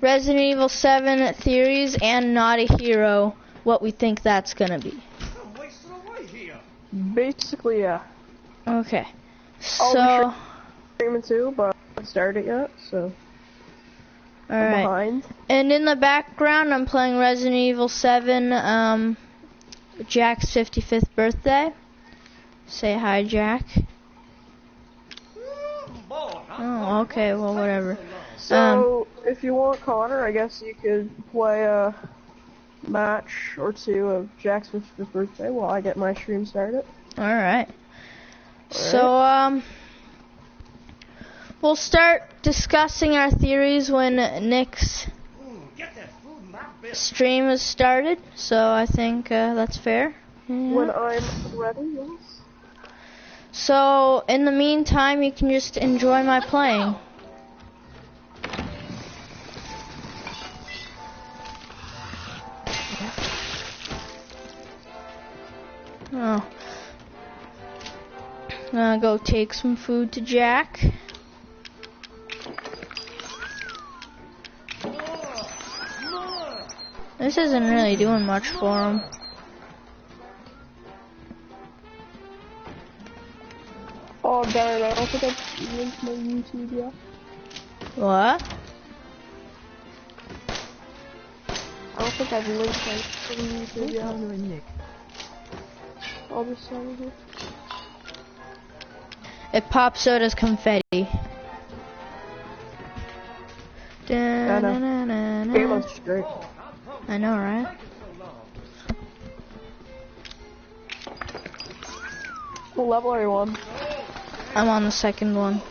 Resident Evil 7 theories and Not a Hero, what we think that's gonna be. Basically, yeah. Okay. I'll be streaming too, but I haven't started yet, so. Alright. Behind. And in the background, I'm playing Resident Evil 7, Jack's 55th birthday. Say hi, Jack. Oh, okay, well, whatever. So, if you want, Connor, I guess you could play a match or two of Jack's 55th birthday while I get my stream started. Alright. So, we'll start discussing our theories when Nick's stream is started, so I think that's fair. Yeah. When I'm ready, yes. So, in the meantime, you can just enjoy my playing. Oh. I'm gonna go take some food to Jack. This isn't really doing much for him. Oh darn, I don't think I've linked my YouTube yet. What? I don't think I've linked my YouTube yet. Nick. I'll just send it. It pops out as confetti. I know. It looks great. I know, right? What level are you on? I'm on the second one.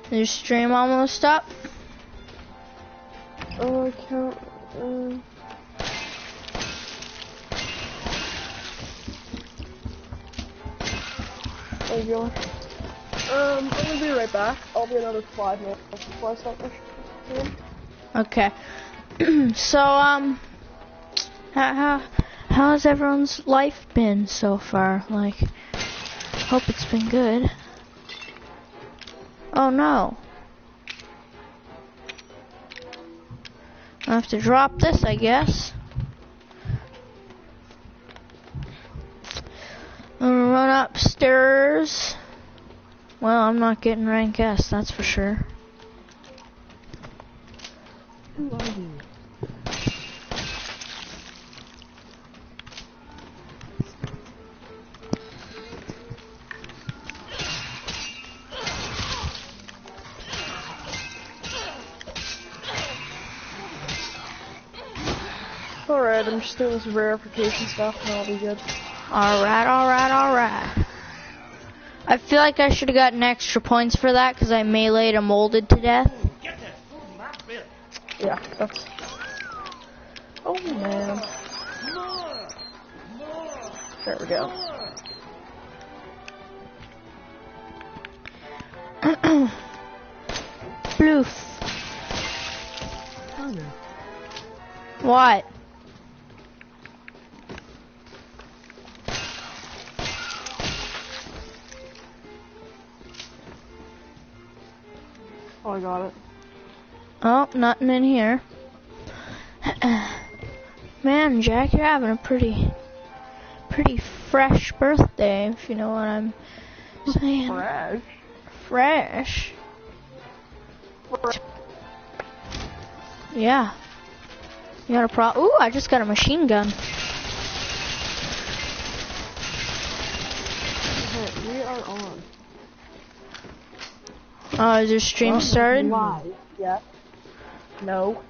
Is your stream almost up? Oh, I can't. There you go. I'm gonna be right back. I'll be another 5 minutes before I start my stream. Okay. So, how's everyone's life been so far? Like, hope it's been good. Oh no. I have to drop this, I guess. I'm gonna run upstairs. Well, I'm not getting rank S, that's for sure. Who are you? Alright, I'm just doing some verification stuff and I'll be good. Alright, alright, alright. I feel like I should have gotten extra points for that because I meleeed a molded to death. Yeah, that's... Oh man. There we go. Bloof. Connor. What? Oh, I got it. Oh, nothing in here. Man, Jack, you're having a pretty fresh birthday, if you know what I'm saying. Fresh. Fresh. Yeah. You got a Ooh, I just got a machine gun. Okay, we are on. Oh, is your stream started? Live. Yeah. No.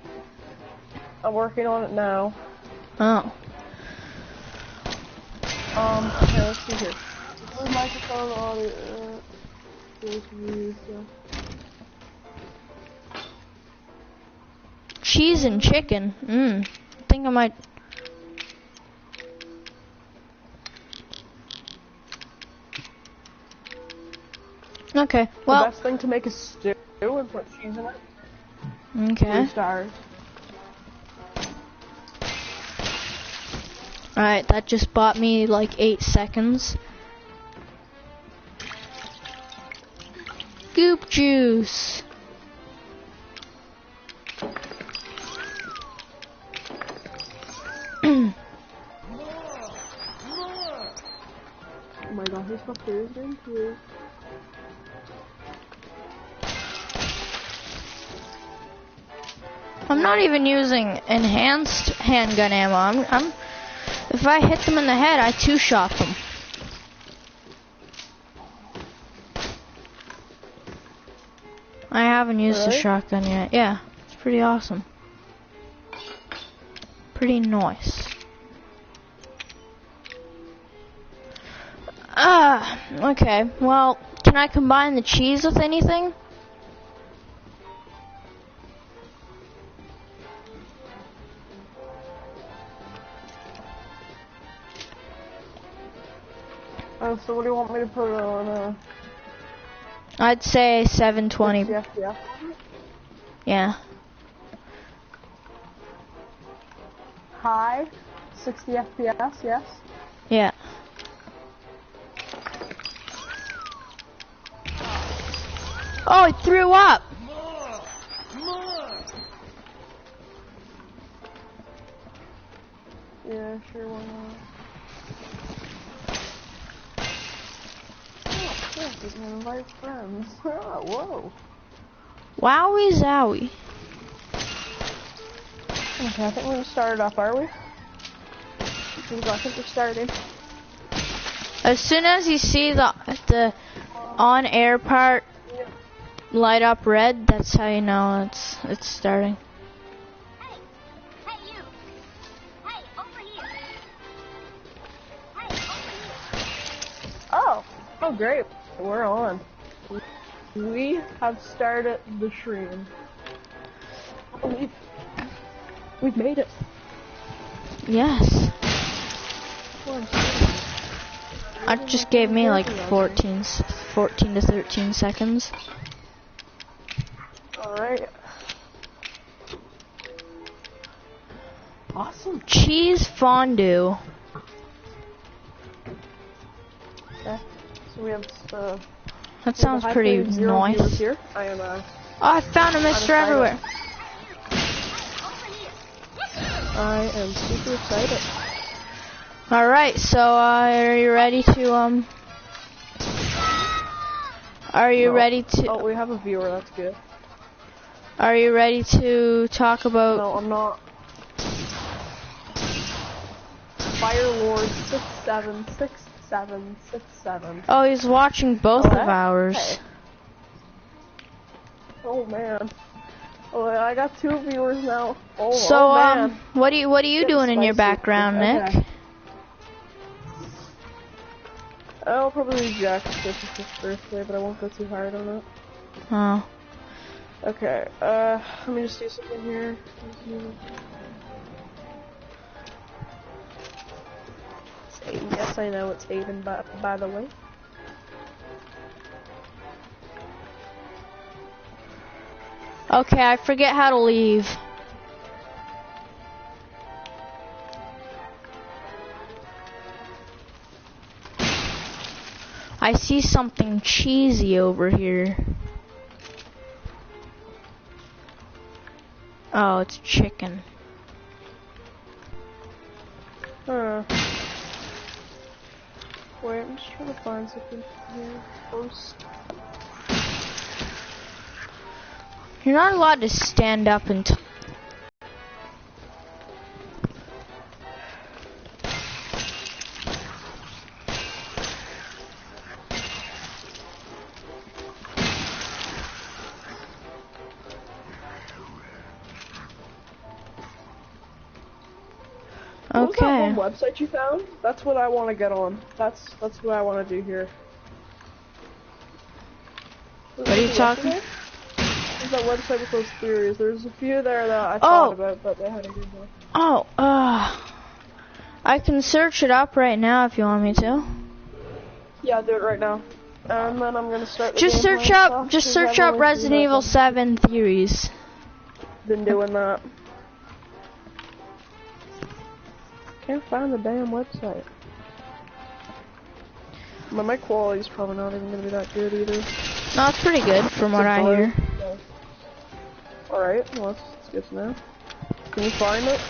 I'm working on it now. Oh. Okay, let's see here. Blue microphone audio. Cheese and chicken. I think I might. Okay, well. The best thing to make a stew and put cheese in it. Okay. 3 stars. Alright, that just bought me like 8 seconds. Goop juice. Oh my god, he's got players in too. I'm not even using enhanced handgun ammo. If I hit them in the head, I two-shot them. I haven't used a shotgun yet. Yeah, it's pretty awesome. Pretty nice. Okay. Well, can I combine the cheese with anything? Oh, so what do you want me to put on? I'd say 720. 60 FPS? Yeah. High, 60 FPS, yes. Yeah. Oh, it threw up. Yeah, sure, why not? Oh, yeah, you can invite friends. Oh, whoa. Wowie zowie. Okay, I think we're gonna start it up, are we? I think we're starting. As soon as you see the on-air part light up red, that's how you know it's starting. Hey, you! Hey, over here! Hey, over here! Oh, great. We're on. We have started the stream. We've made it. Yes. It just gave me like 14 to 13 seconds. Alright. Awesome. Cheese fondue. Okay. So we have That sounds pretty nice. Here. I am Oh, I found a mister everywhere. I am super excited. Alright, so are you ready to Oh, we have a viewer, that's good. Are you ready to talk about... No, I'm not. Firelord 676767. Oh, he's watching both of Okay. ours. Oh man. Oh, I got 2 viewers now. Oh, So, oh man. what are you Getting doing in your spicy. background, Okay. Nick? I'll probably be Jack's 55th birthday, but I won't go too hard on it. Oh. Okay, let me just do something here. It's Aiden. Yes, I know it's Aiden, by the way. Okay, I forget how to leave. I see something cheesy over here. Oh, it's chicken. Wait, I'm just trying to find something here. Post. You're not allowed to stand up and What was that Okay. one website you found? That's what I want to get on. That's what I want to do here. What are you talking? There's that website with those theories. There's a few there that I thought about, but they had a good one. Oh, I can search it up right now if you want me to. Yeah, I'll do it right now. And then I'm gonna start the Just gameplay search and up, stuff, just 'cause search I've up only Resident seen Evil that. 7 theories. Been doing that. Can't find the damn website. But my quality's probably not even gonna be that good either. No, it's pretty good from what I hear. Alright, well that's good to know. Can you find it?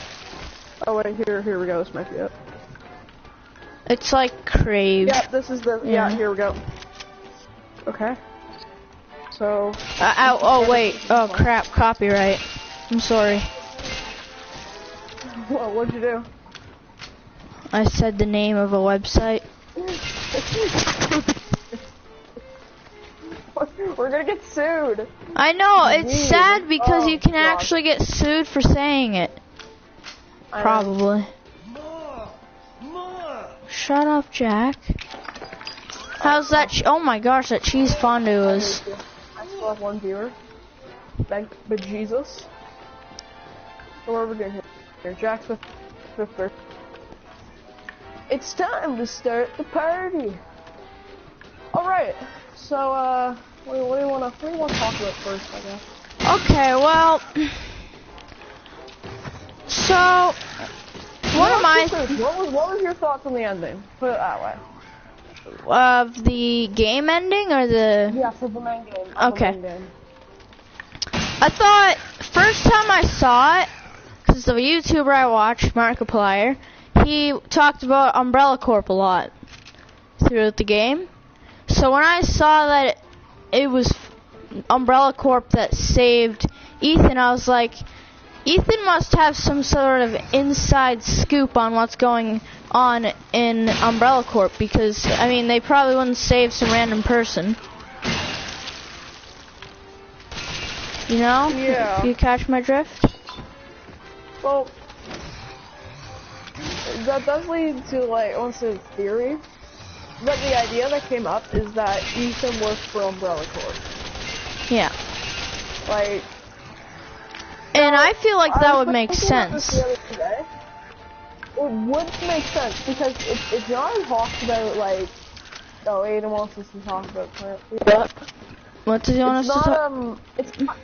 Oh wait, here we go. This might be it. It's like Crave. Yeah, this is the. Yeah, here we go. Okay. So. Oh wait. Oh crap. Copyright. I'm sorry. What'd you do? I said the name of a website. We're gonna get sued. I know. It's Jeez. sad because Oh, you can God. actually get sued for saying it. Probably. Shut up, Jack. How's that? Oh my gosh, that cheese fondue is. I still have one viewer. Thank bejesus. So what are we doing here? Jack's with birthday. It's time to start the party. All right. So what do you want to talk about first? I guess. Okay, well. So, What was your thoughts on the ending? Put it that way. Of the game ending or the? Yeah, for the main game. Okay. The main game. I thought first time I saw it, because the YouTuber I watched, Markiplier, he talked about Umbrella Corp a lot throughout the game. So when I saw that it was Umbrella Corp that saved Ethan, I was like, Ethan must have some sort of inside scoop on what's going on in Umbrella Corp, because, I mean, they probably wouldn't save some random person. You know? Yeah. You catch my drift? Well, that does lead to, like, also theory. But the idea that came up is that Ethan works for Umbrella Corp. Yeah. Like, And I feel like that would make thinking about this sense. the other day. It would make sense because it's not talked about, like, oh, Aiden wants us to talk about Clancy. But What did you want it's us to not, talk? it's not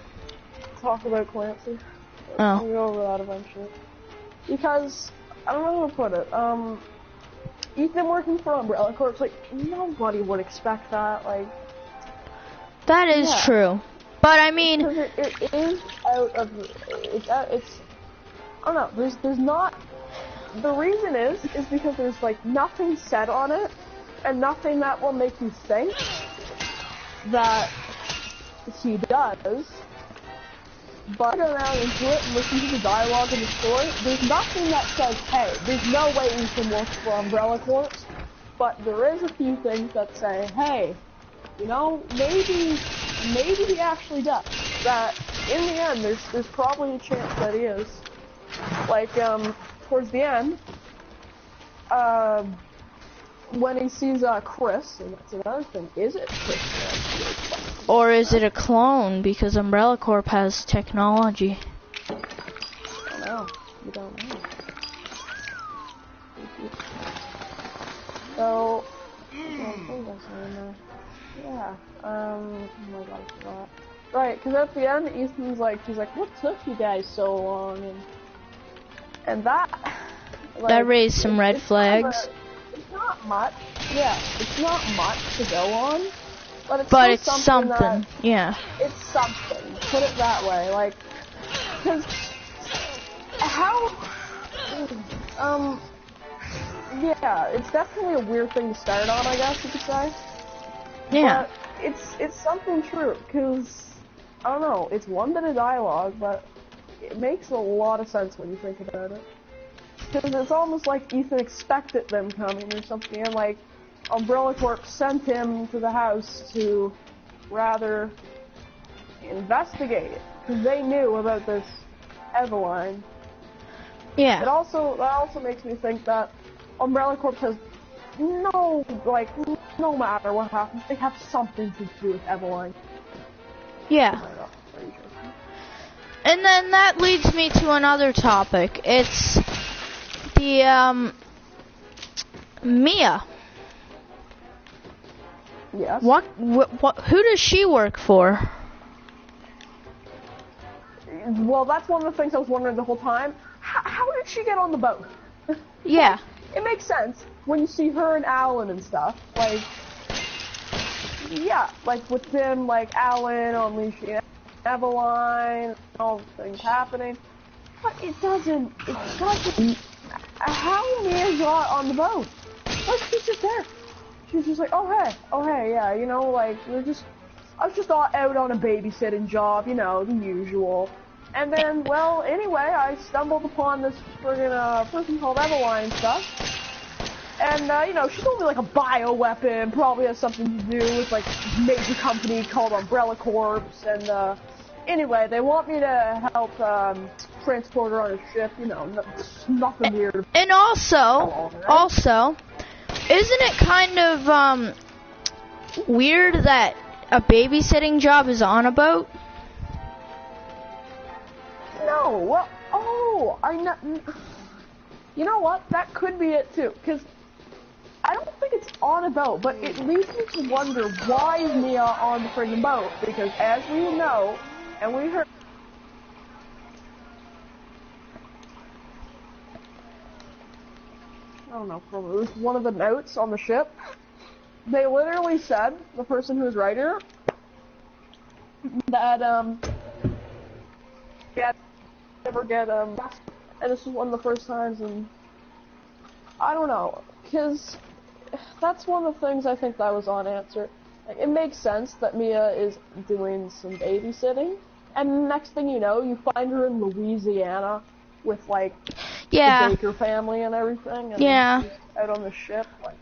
talk about Clancy. Oh. We'll go over that eventually. Because, I don't know how to put it, Ethan working for Umbrella Corp, like, nobody would expect that, like... That is Yeah. true. But I mean, Because it is out of, it's, I don't know, there's not, the reason is because there's, like, nothing said on it, and nothing that will make you think that he does. But go down into it and listen to the dialogue in the story, there's nothing that says, hey, there's no way Ethan works for Umbrella Corp, but there is a few things that say, hey, you know, maybe he actually does. That in the end, there's probably a chance that he is. Like, towards the end, when he sees Chris, and that's another thing, is it Chris? or is it a clone because Umbrella Corp has technology? I don't know. You don't know. So, what was I saying there? Yeah, oh my god, I forgot. Right, because at the end, Ethan's like, he's like, what took you guys so long? And that, like, That raised some red it's flags. it's not much, yeah, it's not much to go on, but it's But still it's something. Yeah. It's something, put it that way, like, because, how, yeah, it's definitely a weird thing to start on, I guess you could say. Yeah. But it's something true, because, I don't know, it's one bit of dialogue, but it makes a lot of sense when you think about it. Because it's almost like Ethan expected them coming or something, and like, Umbrella Corp sent him to the house to rather investigate it, because they knew about this Eveline. Yeah. That also makes me think that Umbrella Corp has no matter what happens, they have something to do with Eveline. Yeah. And then that leads me to another topic. It's the Mia. Yes. What who does she work for? Well, that's one of the things I was wondering the whole time. How did she get on the boat? Yeah. It makes sense when you see her and Alan and stuff. Like, yeah, like with them, like Alan unleashing Eveline, all the things happening. But it doesn't. How Mia got on the boat? Like, she's just there. She's just like, oh hey, yeah, you know, like, I was just out on a babysitting job, you know, the usual. And then, well, anyway, I stumbled upon this friggin' person called Eveline stuff. And, you know, she told me, like, a bioweapon probably has something to do with, like, a major company called Umbrella Corps. And, anyway, they want me to help, transport her on a ship, you know, nothing weird. And also, isn't it kind of, weird that a babysitting job is on a boat? No, well, you know what? That could be it too, because I don't think it's on a boat, but it leads me to wonder why is Mia on the friggin' boat? Because as we know, and we heard, I don't know, from one of the notes on the ship, they literally said, the person who was writing it, that, never get, and this was one of the first times, and I don't know, because that's one of the things I think that was unanswered. Like, it makes sense that Mia is doing some babysitting, and next thing you know, you find her in Louisiana with, like, the Baker family and everything, and she's out on the ship. Like,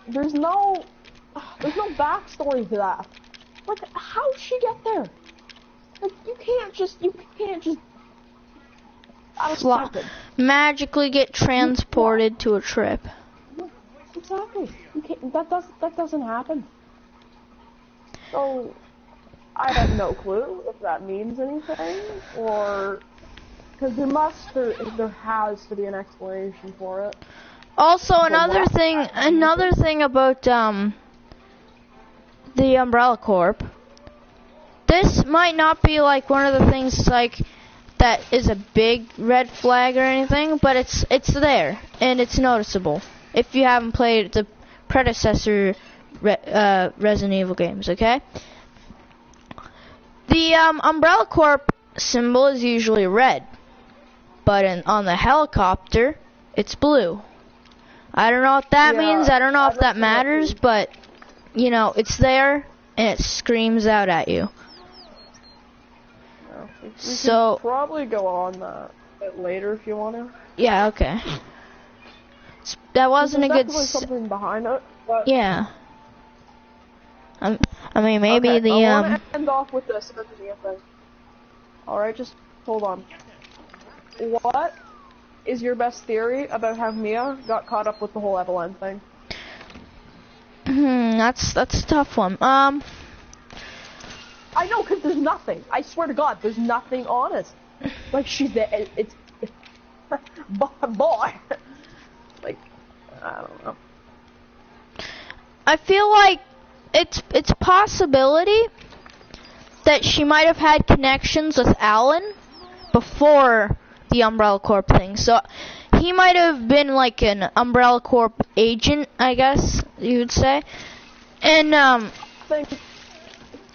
there's no backstory to that. Like, how'd she get there? Like, you can't just magically get transported to a trip. Exactly. You can't, that doesn't happen. So, I have no clue if that means anything, or because there has to be an explanation for it. Also, another thing about the Umbrella Corp. This might not be like one of the things like that is a big red flag or anything, but it's there and it's noticeable if you haven't played the predecessor Resident Evil games. Okay, the Umbrella Corp symbol is usually red, but on the helicopter it's blue. I don't know what that means. I don't know if that matters, but you know, it's there and it screams out at you. We can probably go on that a bit later if you want to. Yeah, okay. That wasn't a good. There's definitely something behind it. But yeah. I mean, maybe okay, the I want to end off with this. All right, just hold on. What is your best theory about how Mia got caught up with the whole Eveline thing? That's a tough one. I know, because there's nothing. I swear to God, there's nothing on it. Like, she's there. It's boy. Like, I don't know. I feel like it's a possibility that she might have had connections with Alan before the Umbrella Corp thing. So he might have been like an Umbrella Corp agent, I guess you would say. And I think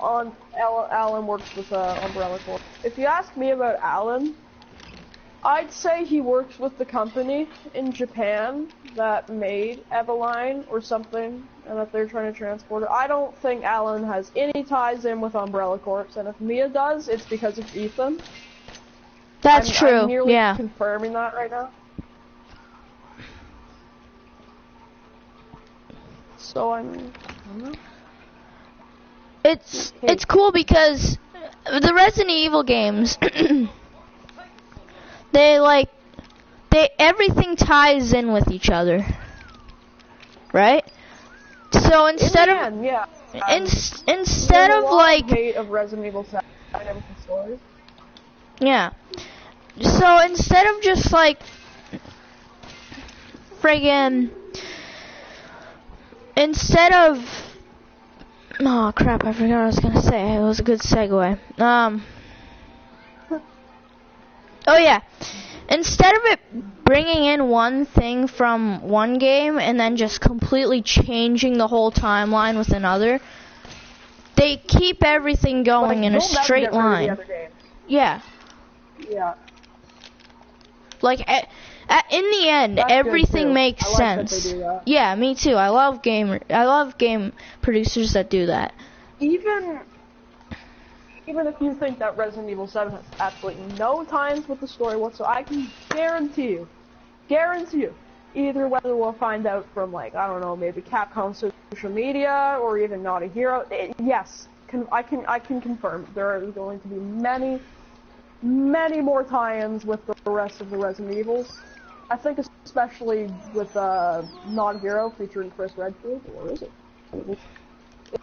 Alan works with Umbrella Corp. If you ask me about Alan, I'd say he works with the company in Japan that made Eveline or something, and that they're trying to transport her. I don't think Alan has any ties in with Umbrella Corp, and if Mia does, it's because of Ethan. That's true. I'm nearly confirming that right now. So I don't know. It's cool because the Resident Evil games, everything ties in with each other, right? So instead of instead of like hate of Resident Evil stories. Yeah. So instead of just like oh crap, I forgot what I was gonna say. It was a good segue. Oh yeah. Instead of it bringing in one thing from one game and then just completely changing the whole timeline with another, they keep everything going in a straight line. Yeah. Yeah. Like, in the end, That's good, everything too. makes I like that they sense. do that. Yeah, me too. I love game producers that do that. Even if you think that Resident Evil 7 has absolutely no ties with the story whatsoever, I can guarantee you, either whether we'll find out from, like, I don't know, maybe Capcom social media or even Not a Hero. Yes, I can confirm there are going to be many more tie-ins with the rest of the Resident Evils. I think especially with Not a Hero featuring Chris Redfield, or is it?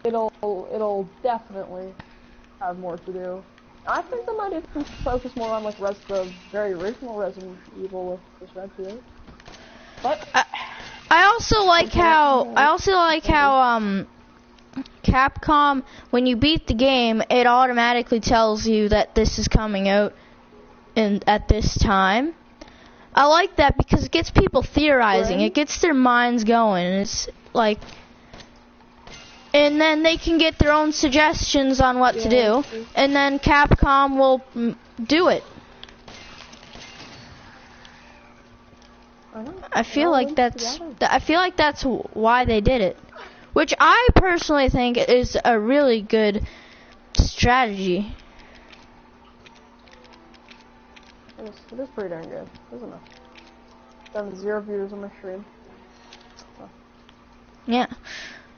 It'll definitely have more to do. I think they might even focus more on like the very original Resident Evil with Chris Redfield. But I also like how Capcom, when you beat the game, it automatically tells you that this is coming out at this time. I like that because it gets people theorizing. Right. It gets their minds going. It's like, and then they can get their own suggestions on what to do, and then Capcom will do it. I feel like that's why they did it, which I personally think is a really good strategy. It is pretty darn good, isn't it? Done 0 views on my stream. So. Yeah.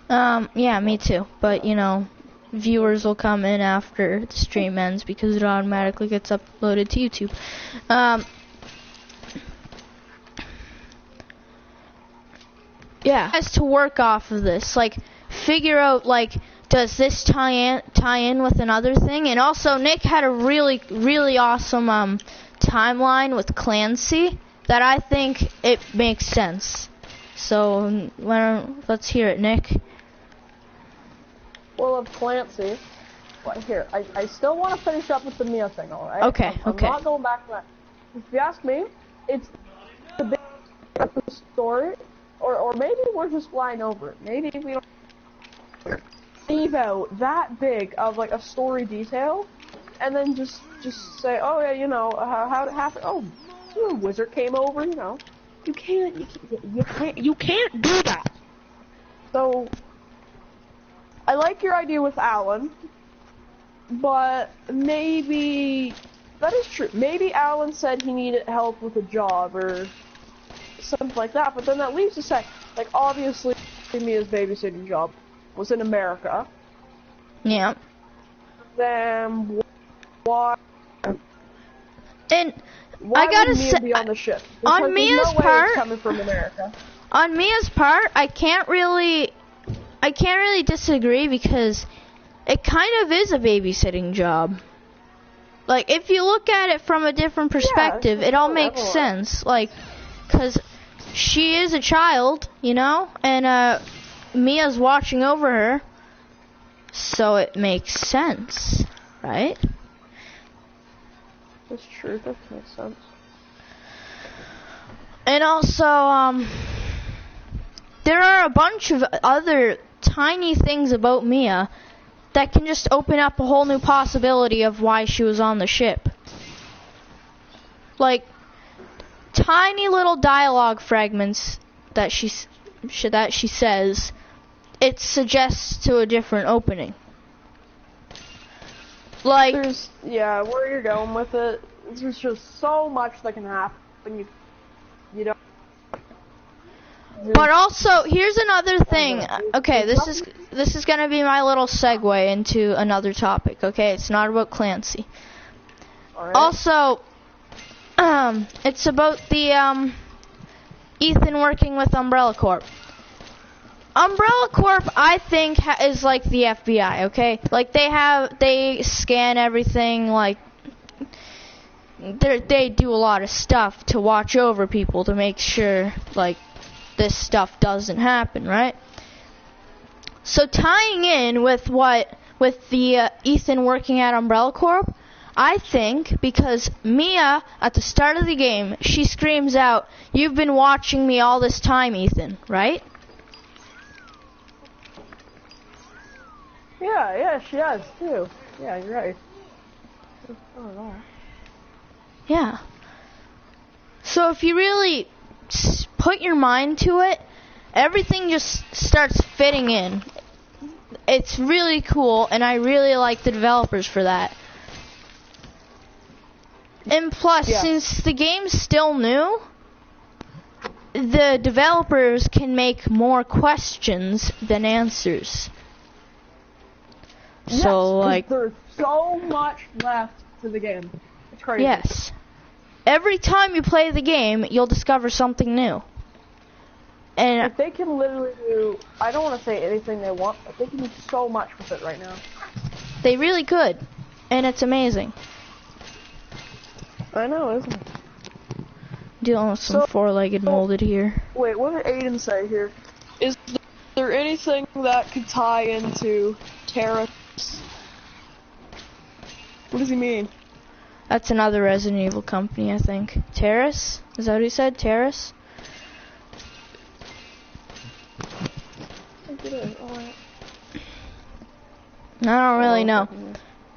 Yeah, me too. But, you know, viewers will come in after the stream ends because it automatically gets uploaded to YouTube. Yeah. Has to work off of this. Like, figure out, like, does this tie in with another thing? And also, Nick had a really, really awesome timeline with Clancy that I think it makes sense. So, let's hear it, Nick. Well, of Clancy, well, here, I still want to finish up with the Mia thing, alright? Okay, I'm not going back to that. If you ask me, it's the big story, or maybe we're just flying over it. Maybe we don't leave out that big of, like, a story detail, and then just say, oh, yeah, you know, how it happened. Oh, a wizard came over, you know. You can't do that. So, I like your idea with Alan, but maybe, that is true. Maybe Alan said he needed help with a job or something like that, but then that leaves us saying, like, obviously Mia's babysitting job was in America. Yeah. Then why? And why I gotta would Mia say, be on the ship? on Mia's no way part, it's coming from America. On Mia's part, I can't really disagree because it kind of is a babysitting job. Like, if you look at it from a different perspective, it all makes sense. Like, because she is a child, you know, and Mia's watching over her, so it makes sense, right? That's true, that makes sense. And also, there are a bunch of other tiny things about Mia that can just open up a whole new possibility of why she was on the ship. Like, tiny little dialogue fragments that she says, it suggests to a different opening. Like, where you're going with it, there's just so much that can happen. You don't. But also, here's another thing. Okay, this is gonna be my little segue into another topic. Okay, it's not about Clancy. Alright. Also, it's about the Ethan working with Umbrella Corp. Umbrella Corp, I think, is like the FBI. Okay, like they scan everything. Like they do a lot of stuff to watch over people to make sure like this stuff doesn't happen, right? So tying in with the Ethan working at Umbrella Corp, I think because Mia at the start of the game, she screams out, "You've been watching me all this time, Ethan," right? Yeah, she has too. Yeah, you're right. Yeah. So if you really put your mind to it, everything just starts fitting in. It's really cool, and I really like the developers for that. And plus, since the game's still new, the developers can make more questions than answers. Yes, So, like, there's so much left to the game. It's crazy. yes. Every time you play the game, you'll discover something new. And Like, they can literally do, I don't want to say anything they want, but they can do so much with it right now. they really could. And it's amazing. I know, isn't it? Dealing with some four-legged molded here. Wait, what did Aiden say here? Is there anything that could tie into Terrace? What does he mean? That's another Resident Evil company, I think. Terrace? Is that what he said? Terrace? I don't really know.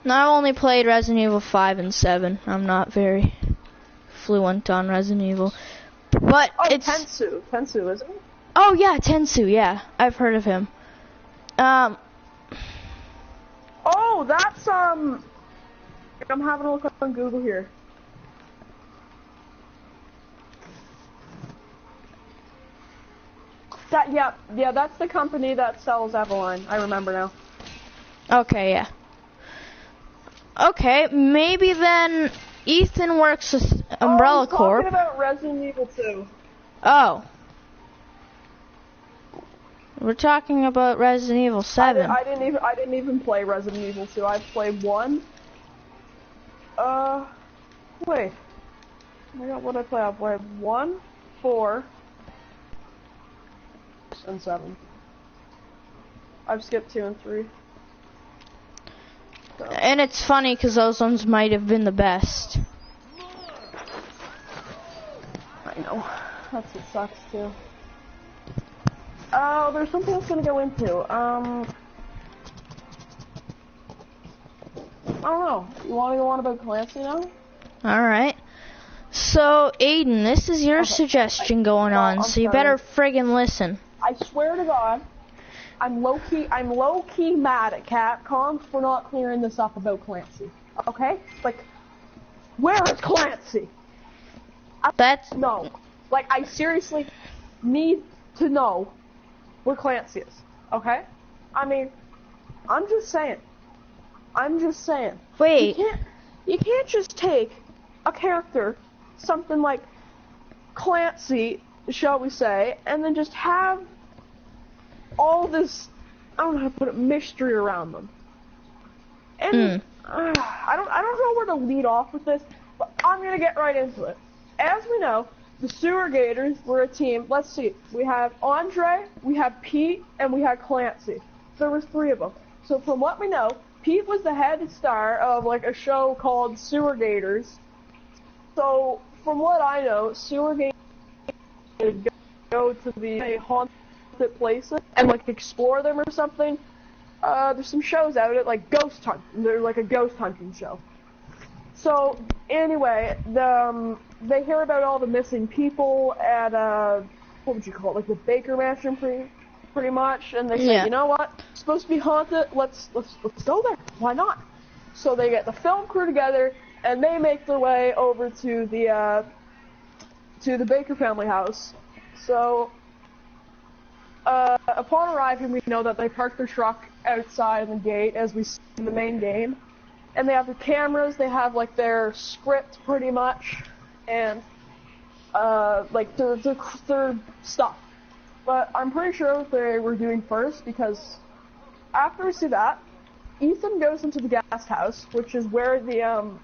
I've only played Resident Evil 5 and 7. I'm not very fluent on Resident Evil. But it's... Tensu. Tensu, isn't it? Oh, yeah, Tensu, yeah. I've heard of him. Oh, that's, I'm having a look on Google here. Yeah, that's the company that sells Eveline. I remember now. Okay, yeah. Okay, maybe then Ethan works with Umbrella Corp. Talking about Resident Evil 2. Oh. We're talking about Resident Evil 7. I didn't even play Resident Evil 2. I played 1. Wait. I forgot what I played. I played 1, 4, and 7. I've skipped 2 and 3. So. And it's funny because those ones might have been the best. I know. That's what sucks too. Oh, there's something I was gonna go into. I don't know. You wanna go on about Clancy now? Alright. So, Aiden, this is your suggestion going on, so you better friggin' listen. I swear to God, I'm low-key mad at Capcom for not clearing this up about Clancy. Okay? Like, where is Clancy? No. Like, I seriously need to know where Clancy is. Okay? I mean, I'm just saying. Wait. You can't just take a character, something like Clancy, shall we say, and then just have all this, I don't know how to put it, mystery around them. And I don't know where to lead off with this, but I'm gonna get right into it. As we know, the Sewer Gators were a team. Let's see. We have Andre, we have Pete, and we have Clancy. There was 3 of them. So from what we know, Pete was the head star of like a show called Sewer Gators. So from what I know, Sewer Gators go to the haunted places and like explore them or something. There's some shows out it like Ghost Hunt. They're like a ghost hunting show. So anyway, they hear about all the missing people at what would you call it, like the Baker Mansion, pretty much, and they say, you know what, it's supposed to be haunted. Let's go there. Why not? So they get the film crew together and they make their way over to the Baker family house. So upon arriving, we know that they park their truck outside of the gate, as we see in the main game. And they have their cameras, they have, like, their script, pretty much, and, like, their stuff. But I'm pretty sure what they were doing first, because after we see that, Ethan goes into the guest house, which is where everything,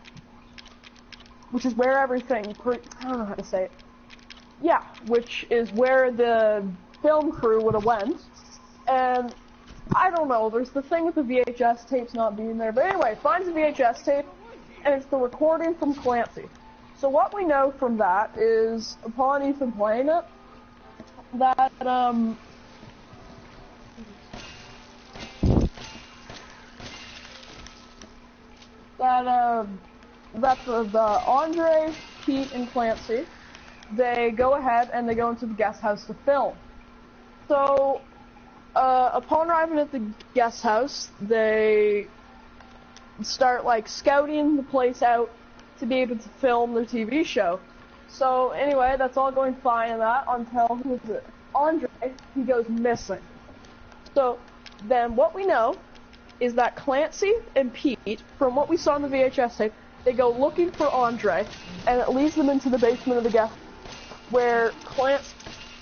I don't know how to say it. Yeah, which is where the film crew would have went, and I don't know, there's the thing with the VHS tapes not being there, but anyway, finds the VHS tape, and it's the recording from Clancy. So what we know from that is, upon Ethan playing it, that, that the Andre, Pete, and Clancy, they go ahead and they go into the guest house to film. So, upon arriving at the guest house, they start like scouting the place out to be able to film their TV show. So anyway, that's all going fine and that until Andre, he goes missing. So then what we know is that Clancy and Pete, from what we saw in the VHS tape, they go looking for Andre, and it leads them into the basement of the guest, where Clancy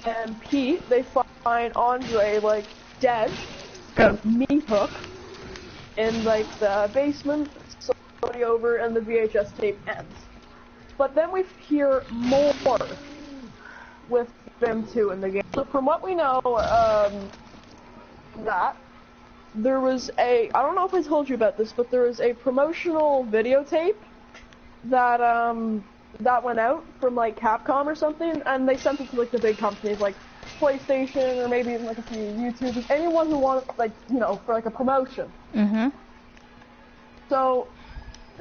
and Pete, they find Andre like dead, meat hook, in like the basement. So over and the VHS tape ends. But then we hear more with them two in the game. So from what we know, that there was I don't know if I told you about this, but there was a promotional videotape that that went out from like Capcom or something, and they sent it to like the big companies like PlayStation or maybe even like a few YouTubers, anyone who wanted like, you know, for like a promotion. So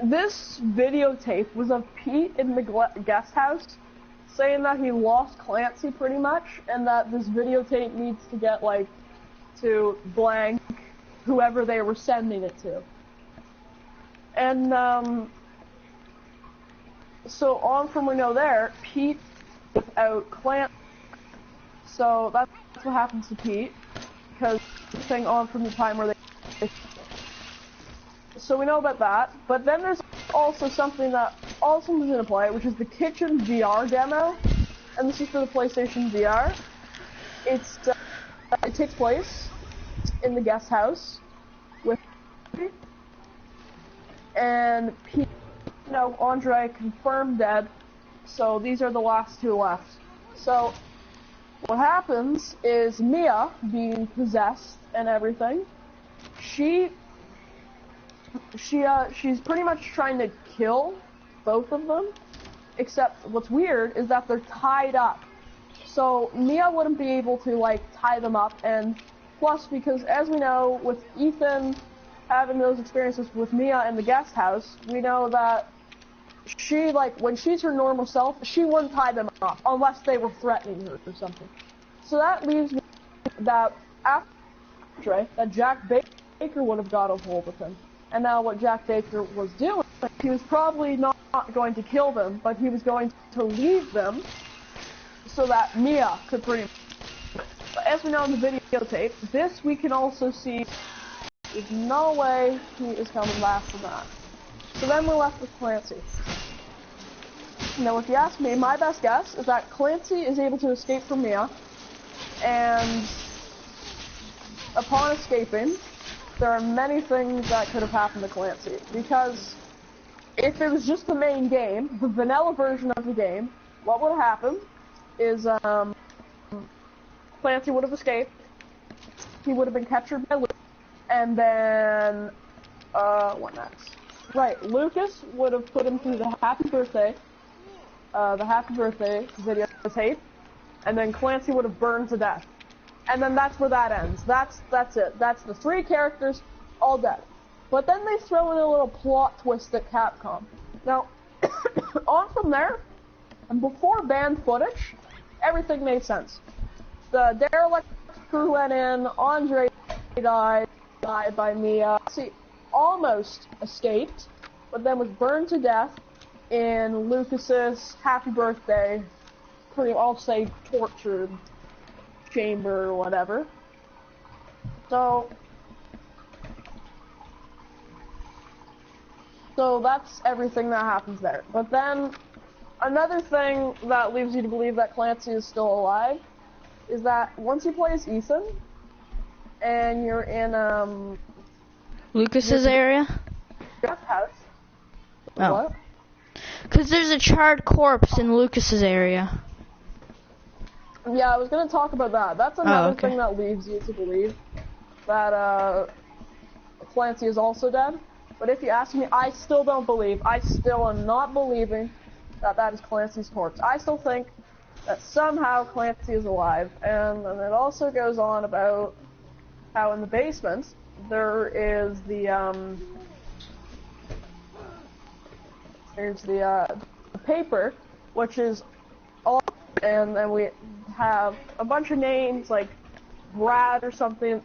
this videotape was of Pete in the guest house saying that he lost Clancy pretty much, and that this videotape needs to get like to blank whoever they were sending it to. And so on from we know there, Pete without Clancy. So that's what happens to Pete, because thing on from the time where they. So we know about that, but then there's also something that also comes into play, which is the kitchen VR demo, and this is for the PlayStation VR. It takes place in the guest house with Pete, and Pete, you know, Andre confirmed dead, so these are the last two left. So what happens is Mia, being possessed and everything, she's pretty much trying to kill both of them, except what's weird is that they're tied up. So Mia wouldn't be able to like tie them up, and plus because as we know with Ethan having those experiences with Mia in the guest house, we know that she, like, when she's her normal self, she wouldn't tie them up unless they were threatening her or something. So that leaves me that after that Jack Baker would have got a hold of him. And now what Jack Baker was doing, he was probably not going to kill them, but he was going to leave them so that Mia could pretty much. But as we know in the videotape, this we can also see there's no way he is coming back from that. So then we're left with Clancy. Now if you ask me, my best guess is that Clancy is able to escape from Mia, and upon escaping, there are many things that could have happened to Clancy, because if it was just the main game, the vanilla version of the game, what would happen is Clancy would have escaped, he would have been captured by Lucas, and then, what next? Right, Lucas would have put him through the happy birthday video tape, and then Clancy would have burned to death. And then that's where that ends. That's it. That's the three characters, all dead. But then they throw in a little plot twist at Capcom. Now, on from there, and before banned footage, everything made sense. The derelict crew went in, Andre died by Mia. See, almost escaped, but then was burned to death in Lucas's happy birthday, I'll say tortured chamber or whatever. So that's everything that happens there. But then another thing that leaves you to believe that Clancy is still alive is that once you play as Ethan and you're in Lucas's area? Guest house. Oh. What? Because there's a charred corpse in Lucas's area. Yeah, I was going to talk about that. That's another okay. thing that leads you to believe that Clancy is also dead. But if you ask me, I still don't believe. I still am not believing that that is Clancy's corpse. I still think that somehow Clancy is alive. And it also goes on about how in the basement there is the there's the paper, which is all, and then we have a bunch of names like Brad or something,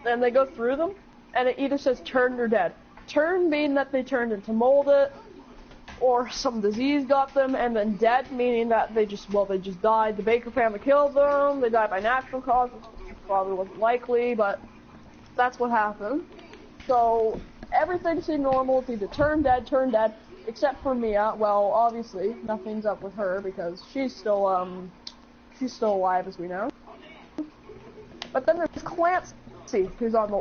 and they go through them, and it either says turned or dead. Turned meaning that they turned into molded, or some disease got them, and then dead meaning that they just died. The Baker family killed them, they died by natural causes, which probably wasn't likely, but that's what happened. So everything seemed normal, it's either turned dead, except for Mia. Well, obviously, nothing's up with her, because she's still alive, as we know. But then there's Clancy, who's on the,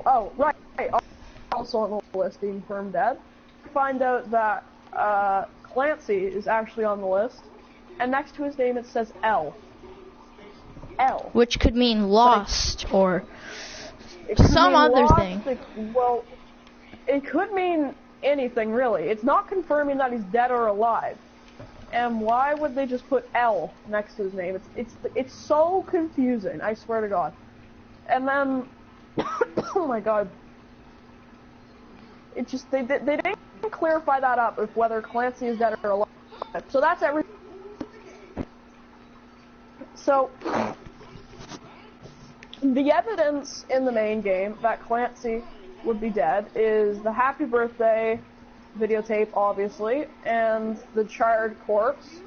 also on the list, being confirmed dead. Find out that Clancy is actually on the list, and next to his name it says L. L. Which could mean lost, or some other thing. Well, it could mean anything, really. It's not confirming that he's dead or alive. And why would they just put L next to his name? It's so confusing, I swear to God. And then, oh my God. It just, they didn't clarify that up, if whether Clancy is dead or alive. So that's everything. So, the evidence in the main game that Clancy would be dead is the happy birthday videotape, obviously, and the charred corpse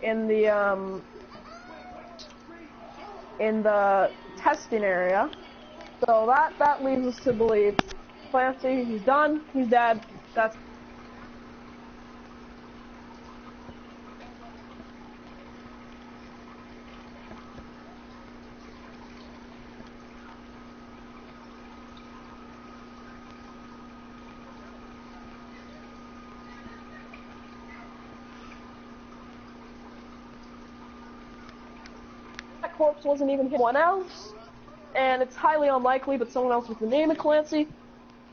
in the testing area. So that leads us to believe Clancy, he's done, he's dead, that's... That corpse wasn't even someone else, and it's highly unlikely, but someone else with the name of Clancy.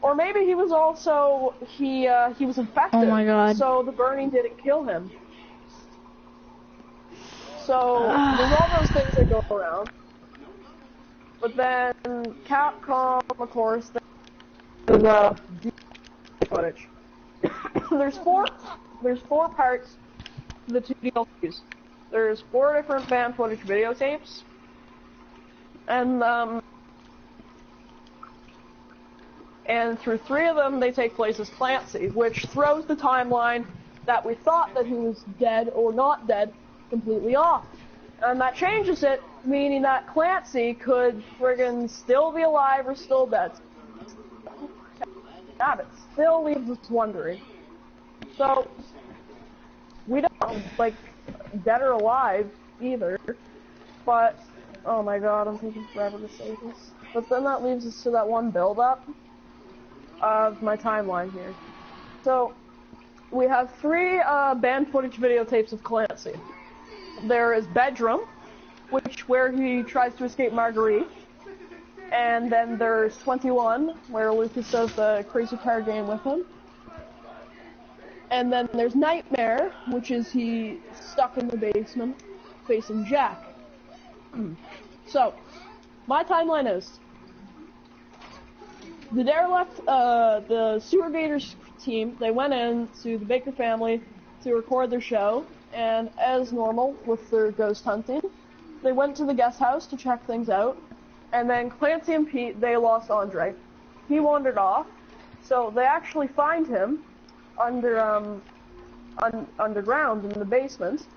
Or maybe he was also, he was infected. Oh my God. So the burning didn't kill him. So there's all those things that go around. But then Capcom, of course, there's footage. there's four parts to the 2 DLCs. There's 4 different band footage videotapes. And through 3 of them, they take place as Clancy, which throws the timeline that we thought that he was dead or not dead completely off. And that changes it, meaning that Clancy could friggin' still be alive or still dead. That it still leaves us wondering. So, we don't know, like, dead or alive either, but, oh my God, I'm taking forever to say this. But then that leaves us to that one build-up of my timeline here. So, we have 3 band footage videotapes of Clancy. There is Bedroom, where he tries to escape Marguerite, and then there's 21, where Lucas does the crazy card game with him. And then there's Nightmare, which is he stuck in the basement facing Jack. So, my timeline is the Dare left the Sewer Gators team. They went in to the Baker family to record their show, and as normal with their ghost hunting, they went to the guest house to check things out. And then Clancy and Pete, they lost Andre. He wandered off, so they actually find him underground in the basement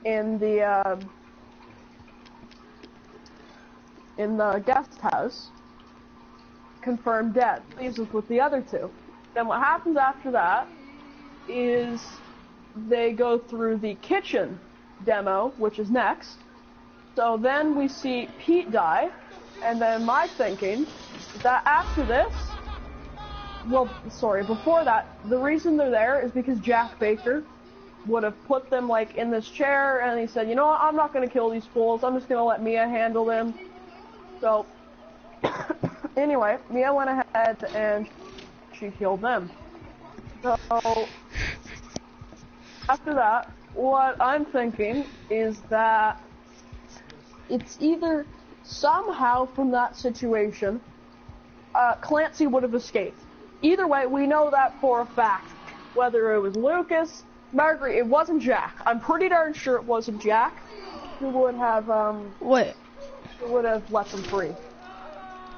in the guest house, confirmed dead. Leaves us with the other 2. Then what happens after that is they go through the kitchen demo, which is next. So then we see Pete die, and then my thinking is that after this, well, sorry, before that, the reason they're there is because Jack Baker would have put them, like, in this chair, and he said, you know what, I'm not going to kill these fools, I'm just going to let Mia handle them. So, anyway, Mia went ahead and she killed them. So, after that, what I'm thinking is that it's either somehow from that situation, Clancy would have escaped. Either way, we know that for a fact. whether it was Lucas, Marguerite. It wasn't Jack. I'm pretty darn sure it wasn't Jack who would have Wait. who would have let them free.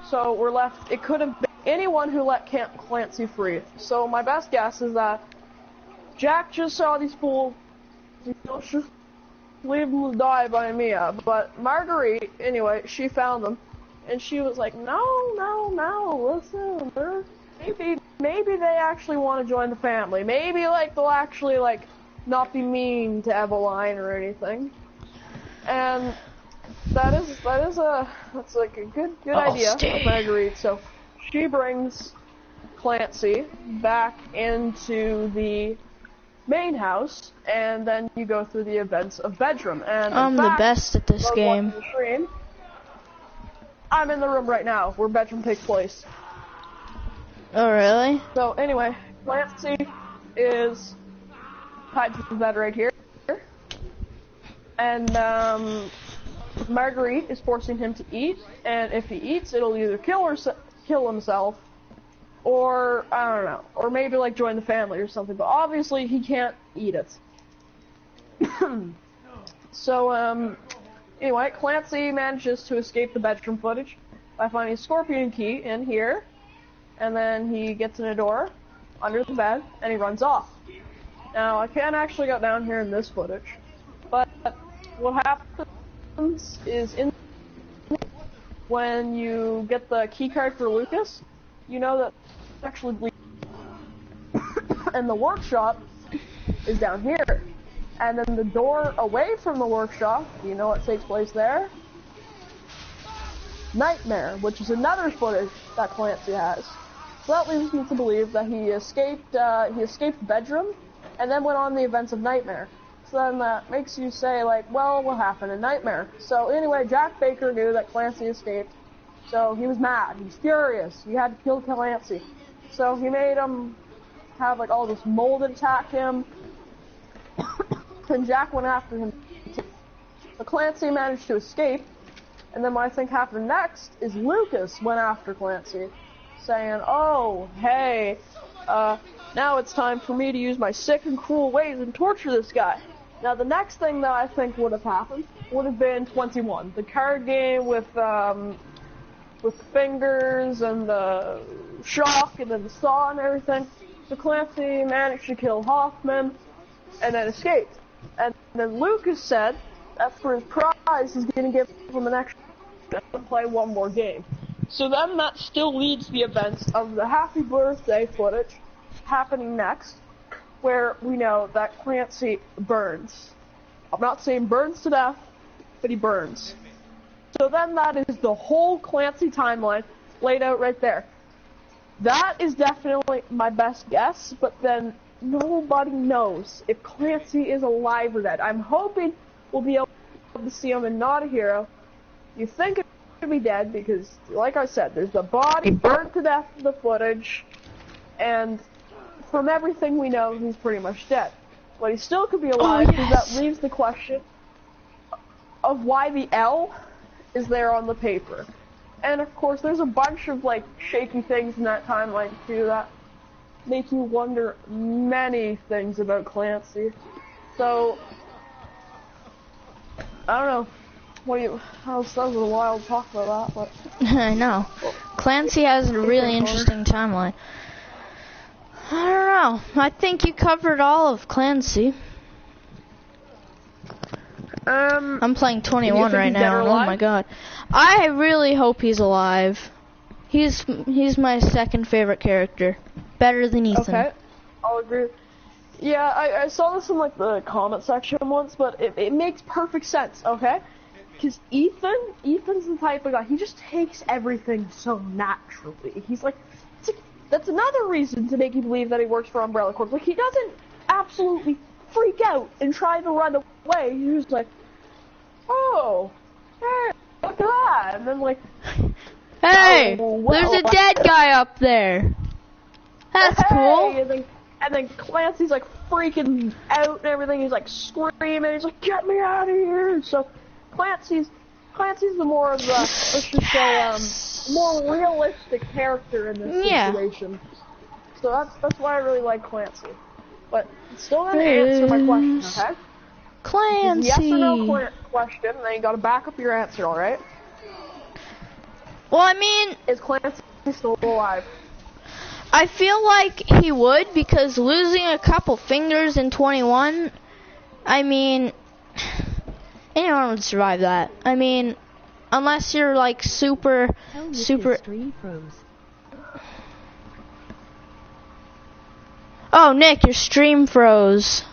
So we're left. It could have been anyone who let Clancy free. So my best guess is that Jack just saw these fools. Just leave them to die by Mia. But Marguerite, anyway, she found them, and she was like, no, listen, maybe they actually want to join the family. Maybe like they'll actually like not be mean to Eveline or anything. And that's like a good idea of Marguerite. So she brings Clancy back into the main house, and then you go through the events of Bedroom. And I'm the best at this game. I'm in the room right now where Bedroom takes place. Oh, really? So anyway, Clancy is tied to the bed right here, and Marguerite is forcing him to eat, and if he eats, it'll either kill himself, or I don't know, or maybe like join the family or something. But obviously he can't eat it. So anyway, Clancy manages to escape the bedroom footage by finding a scorpion key in here, and then he gets in a door under the bed and he runs off. Now I can't actually go down here in this footage, but what happens is when you get the key card for Lucas, you know that actually and the workshop is down here. And then the door away from the workshop, you know what takes place there? Nightmare, which is another footage that Clancy has. So that leads me to believe that he escaped Bedroom and then went on the events of Nightmare. So then that makes you say, like, well, what happened in Nightmare? So anyway, Jack Baker knew that Clancy escaped, so he was mad. He was furious. He had to kill Clancy. So he made him have, like, all this mold attack him, and Jack went after him. So Clancy managed to escape, and then what I think happened next is Lucas went after Clancy, saying, oh, hey, now it's time for me to use my sick and cruel ways and torture this guy. Now the next thing that I think would have happened would have been 21, the card game with fingers and the shock and then the saw and everything. So Clancy managed to kill Hoffman and then escaped. And then Lucas said that for his prize he's going to give him an extra to play one more game. So then that still leads the events of the happy birthday footage happening next, where we know that Clancy burns. I'm not saying burns to death, but he burns. So then that is the whole Clancy timeline laid out right there. That is definitely my best guess, but then nobody knows if Clancy is alive or dead. I'm hoping we'll be able to see him in Not a Hero. You think it could be dead because, like I said, there's the body burned to death in the footage, and from everything we know, he's pretty much dead. But he still could be alive because that leaves the question of why the L is there on the paper. And of course, there's a bunch of like shaky things in that timeline too that make you wonder many things about Clancy. So I don't know. That was a wild talk about that, but I know. Clancy has a really interesting timeline. I don't know. I think you covered all of Clancy. I'm playing 21 right now, and oh my god. I really hope he's alive. He's my second favorite character. Better than Ethan. Okay, I'll agree. Yeah, I saw this in like the comment section once, but it makes perfect sense, okay? Because Ethan's the type of guy, he just takes everything so naturally. He's like, that's another reason to make you believe that he works for Umbrella Corp. Like, he doesn't absolutely freak out and try to run away. He's just like, oh, hey, look at that. And then like, hey, oh, well, there's a dead guy up there. That's cool. And then Clancy's like freaking out and everything. He's like screaming. He's like, get me out of here. And so Clancy's the more of the, let's just say, more realistic character in this situation. So that's why I really like Clancy. but still gotta answer my question, okay? Clancy. Yes or no question, and then you gotta back up your answer, alright? Well, I mean, Is Clancy still alive? I feel like he would, because losing a couple fingers in 21, I mean, anyone would survive that. I mean, unless you're like super. Stream froze. Oh, Nick, your stream froze.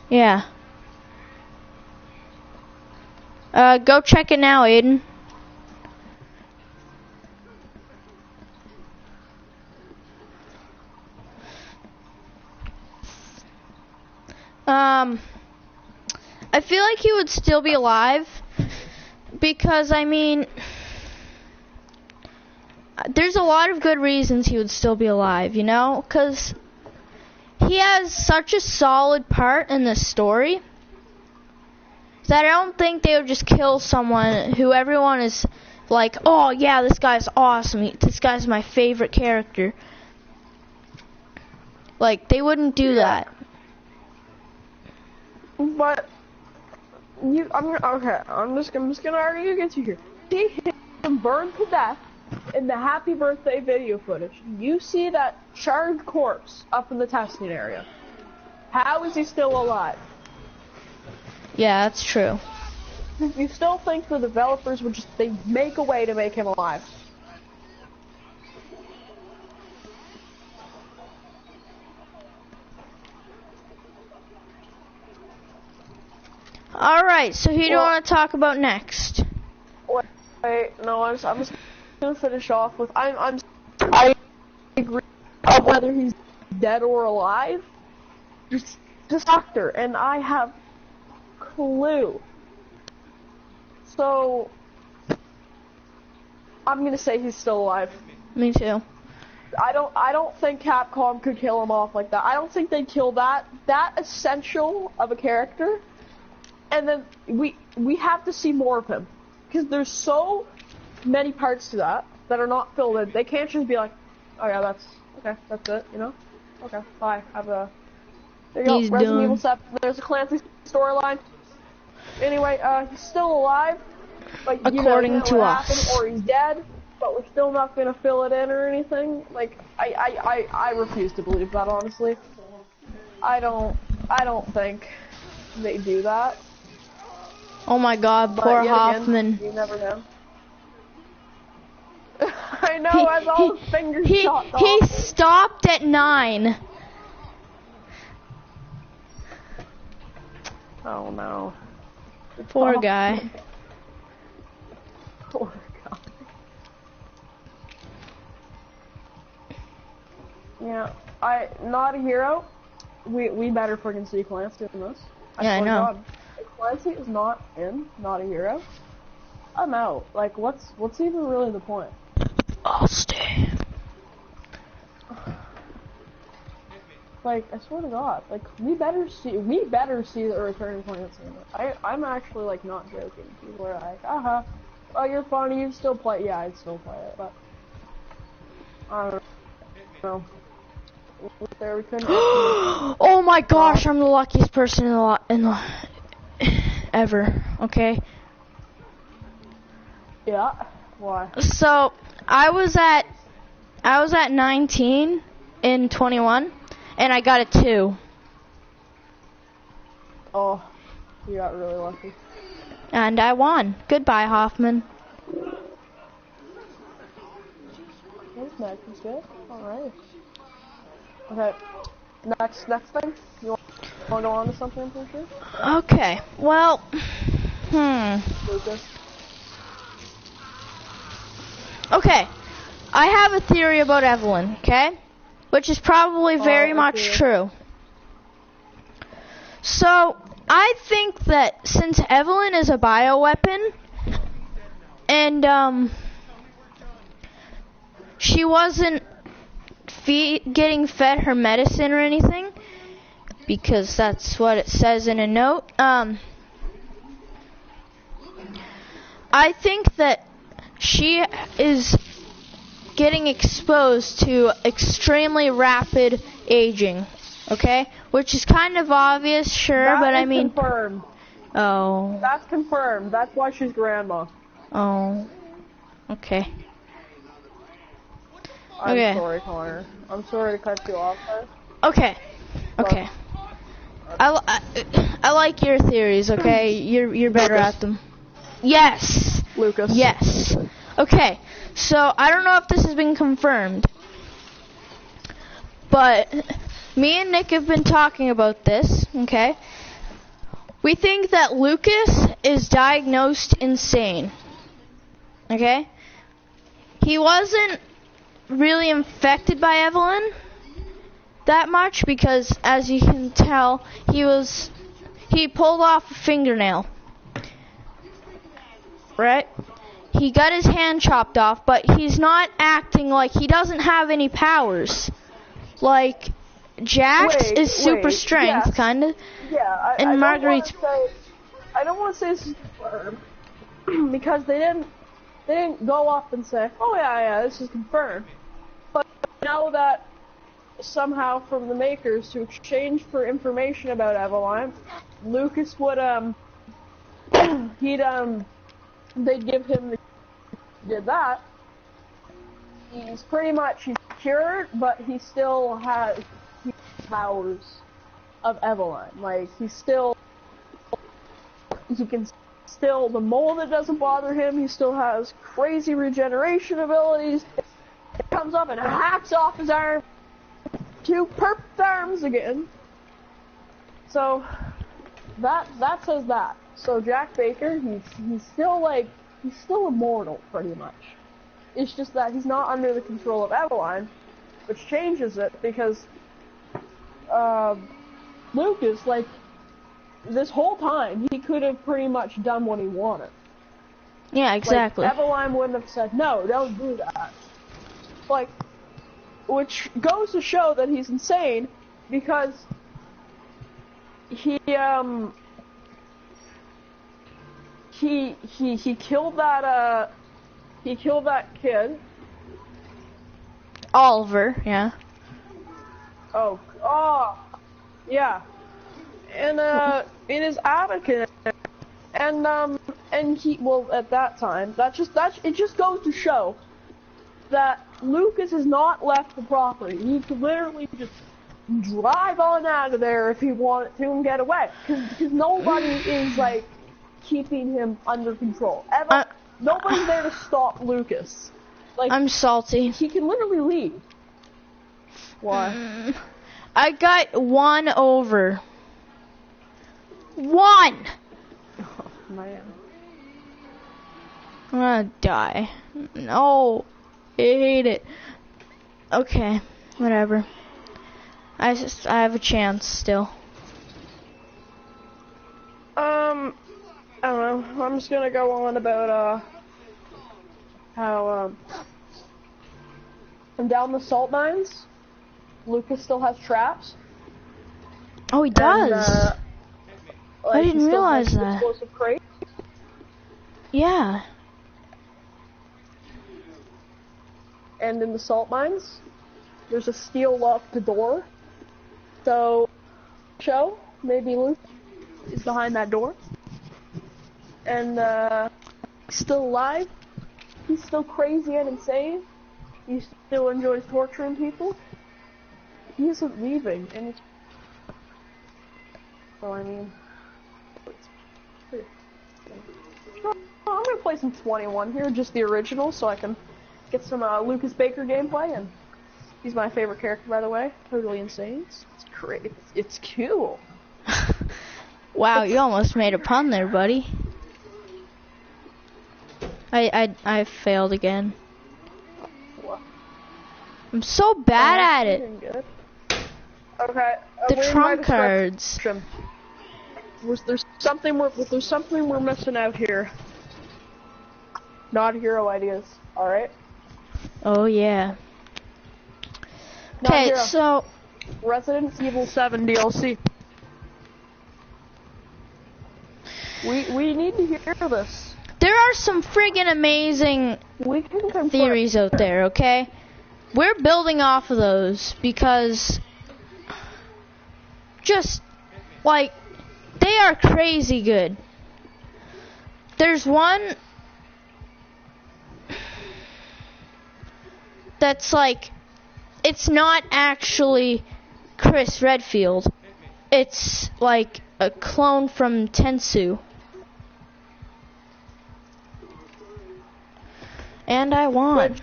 Yeah. Go check it now, Aiden. I feel like he would still be alive because, I mean, there's a lot of good reasons he would still be alive, you know? Because he has such a solid part in the story that I don't think they would just kill someone who everyone is like, oh yeah, this guy's awesome, this guy's my favorite character. Like, they wouldn't do that. But I'm just gonna argue against you here. See him burned to death in the happy birthday video footage. You see that charred corpse up in the testing area. How is he still alive? Yeah, that's true. You still think the developers would they make a way to make him alive? Alright, so who do you want to talk about next? Wait, no, I'm just gonna finish off with I agree on whether he's dead or alive. Just doctor, and I have clue. So I'm gonna say he's still alive. Me too. I don't think Capcom could kill him off like that. I don't think they'd kill that essential of a character. And then we have to see more of him, because there's so many parts to that are not filled in. They can't just be like, oh yeah, that's it, you know? Okay, bye. There you go. He's Resident done. Evil 7. There's a Clancy storyline. Anyway, he's still alive. Like, According to us. happened, or he's dead, but we're still not gonna fill it in or anything. Like, I refuse to believe that, honestly. I don't think they do that. Oh my god, But poor yet Hoffman. Again, you never know. I know, as all his fingers shot off. He stopped at 9. Oh no. Poor guy. Poor guy. Yeah, not a hero. We better freaking see Clancy in this. Yeah, I swear to know. God. If Clancy is not a hero, I'm out. Like, what's even really the point? I'll stay. Like, I swear to God, like, we better see the return of Clancy. I'm actually, like, not joking. People are like, oh, you're funny, you'd still play. Yeah, I'd still play it, but I don't know. There we couldn't. Oh my gosh, I'm the luckiest person in the ever. Okay. Yeah. Why? So I was at 19 in 21, and I got a 2. Oh, you got really lucky. And I won. Goodbye, Hoffman. That's nice. That's good. All right. Okay. Next thing. You want to go on to something for sure? Okay. Well, Lucas. Okay. I have a theory about Evelyn, okay? Which is probably very much okay. true. So, I think that since Evelyn is a bioweapon, and, she wasn't getting fed her medicine or anything, because that's what it says in a note, I think that she is getting exposed to extremely rapid aging, okay? Which is kind of obvious, sure, That but is I mean... confirmed. Oh. That's confirmed. That's why she's grandma. Oh. Okay. I'm Okay. sorry, Connor. I'm sorry to cut you off there. Okay. Okay. I like your theories, okay? You're better Lucas. at them. Yes! Lucas. Yes. Okay, so I don't know if this has been confirmed, but me and Nick have been talking about this, okay? We think that Lucas is diagnosed insane, okay? He wasn't really infected by Evelyn that much because, as you can tell, he pulled off a fingernail, right? He got his hand chopped off, but he's not acting like he doesn't have any powers. Like, Jax is super strength, yes. kind of. Yeah, And Marguerite's... I don't want to say this is confirmed because they didn't go up and say, oh yeah, this is confirmed. But I know that somehow from the makers to exchange for information about Eveline, Lucas would they'd give him the did that. He's cured, but he still has powers of Eveline. Like he can still, the mole that doesn't bother him, he still has crazy regeneration abilities. It comes up and hacks off his arm. 2 perfect arms again. So that says that. So Jack Baker, he's still immortal pretty much. It's just that he's not under the control of Eveline, which changes it because Lucas, like, this whole time, he could have pretty much done what he wanted. Yeah, exactly. Like, Eveline wouldn't have said, no, don't do that. Like, which goes to show that he's insane, because he killed that kid. Oliver, yeah. Oh, yeah. And in his attic, and he, well, at that time, it just goes to show that Lucas has not left the property. He could literally just drive on out of there if he wanted to and get away, because nobody is like keeping him under control. Nobody's there to stop Lucas. Like, I'm salty. He can literally leave. Why? I got 1 over. 1! Oh, man. I'm gonna die. No. I hate it. Okay. Whatever. I have a chance still. I don't know. I'm just gonna go on about, how, and down the salt mines, Lucas still has traps. Oh, he does. And, I didn't realize that. Explosive crate. Yeah. And in the salt mines, there's a steel locked door. So, maybe Luke is behind that door. And, he's still alive. He's still crazy and insane. He still enjoys torturing people. He isn't leaving, and it's... So, I mean... I'm gonna play some 21 here, just the original, so I can get some Lucas Baker gameplay, and he's my favorite character, by the way. Totally insane. It's great. It's cool. Wow, you almost made a pun there, buddy. I failed again. What? I'm so bad at it. Good. Okay. The trump cards. There's something we're missing out here. Not hero ideas. All right. Oh yeah. Okay, so Resident Evil 7 DLC. We need to hear this. there are some friggin' amazing We can confirm. theories out there, okay? We're building off of those because just, like, they are crazy good. There's one that's like, it's not actually Chris Redfield. It's like a clone from Tensu. And I won.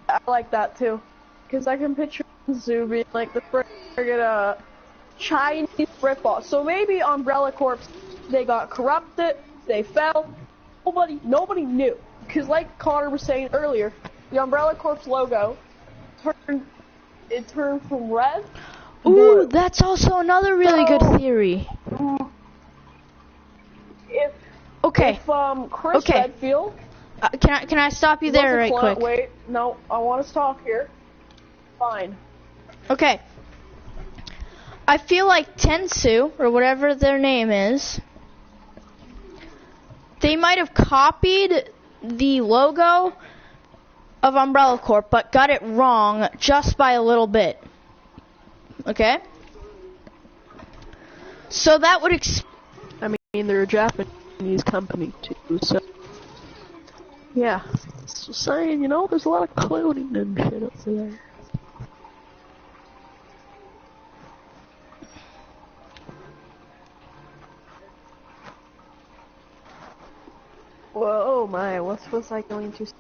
I like that too, because I can picture Tensu being like the friggin' Chinese ripoff. So maybe Umbrella Corps, they got corrupted, they fell, nobody knew. Because like Connor was saying earlier, the Umbrella Corps logo turned from red to Ooh, blue. that's also another really good theory. Okay. If Chris Redfield can I stop you there right quick? Wait, no, I want to stop here. Fine. Okay. I feel like Tensu, or whatever their name is, they might have copied the logo of Umbrella Corp, but got it wrong just by a little bit. Okay? So that would I mean, they're a Japanese company too, so yeah. Just saying, you know, there's a lot of cloning and shit up there. Whoa, oh my, what was I going to say?